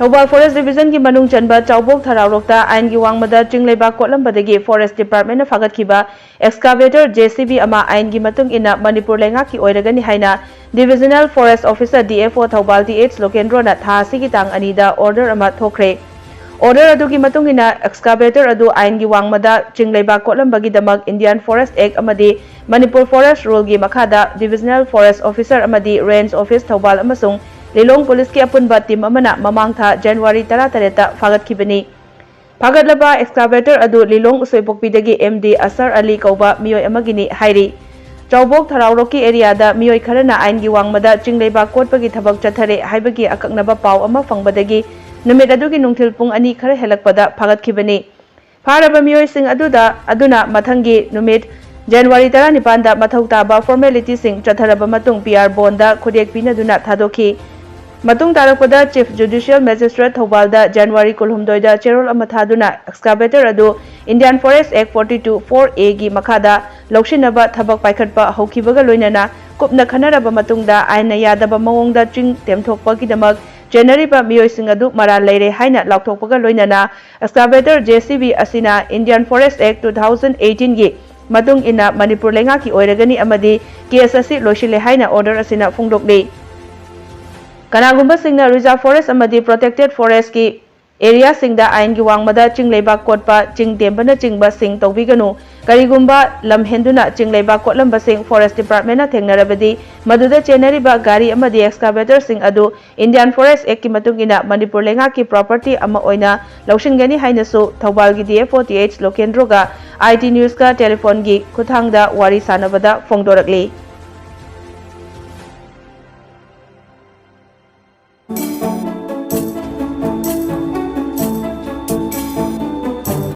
Thobal Forest Division ki manung chanba Chaubok Tharaurokta ain gi Wangmada Ching Leibak Kotlambagi Forest Department fagat kiba excavator JCB ama ain gi matung ina Manipur Leingakki Oiragani haina Divisional Forest Officer DFO Thobal TH Lokendro na tha sigi tang anida order ama thokre. Order adu ki matung ina excavator adu ain gi Wangmada Ching Leibak Kotlambagi damak Indian Forest Act amadi Manipur Forest Rule gi makhada Divisional Forest Officer amadi Range Office Thobal amasung Lilong Police ki apunba team amana mamang tha January 13 fagat kibani. Fagat laba excavator adu Lilong Usoipokpidagi MD Asar Ali kauba miyoi amagini hairi. Chaubok Tharauroki area da miyoi kharana ain gi Wangmada Ching Leibak kotpagi thabak chathare haibagi akaknaba paw ama fangbadagi numit adugi nungthil pung ani khare helakpada fagat kibani. Pharaba miyoi sing aduna mathangi numit January 19 da mathau taba formality sing chatharaba matung PR bonda khudek pinaduna thadokhi. Matung tarakpada Chief Judicial Magistrate Thobalda January 12 da Cherol amathaduna excavator adu Indian Forest Act 42(4)A gi makhada lokshinaba thabak paikhatpa haukibaga loinana kupna khanaraba matungda aina yadaba mawongda ching temthokpa gidamak January ba miyoi sing adu mara leire haina laukthokpaga loinana excavator JCB asina Indian Forest Act 2018 gi matung ina Manipur Leingakki Oiragani amadi case asi loshile haina order asina phungdokle. Kanagumba singna reserve forest amadi protected forest ki area singda ain gi Wangmada Ching Leibak kotpa ching tembana chingba sing tawbiganu karigumba lam henduna Ching Leibak kotlamba sing forest department na thengnarabadi maduda chenariba gari amadi excavator sing adu Indian Forest Act ki matungina Manipur Leingakki property ama oina lawshingani hainasu Thobal gi DFO TH Lokendro ga IT News ka telephone gi khuthangda wari sanabada phongdorakli.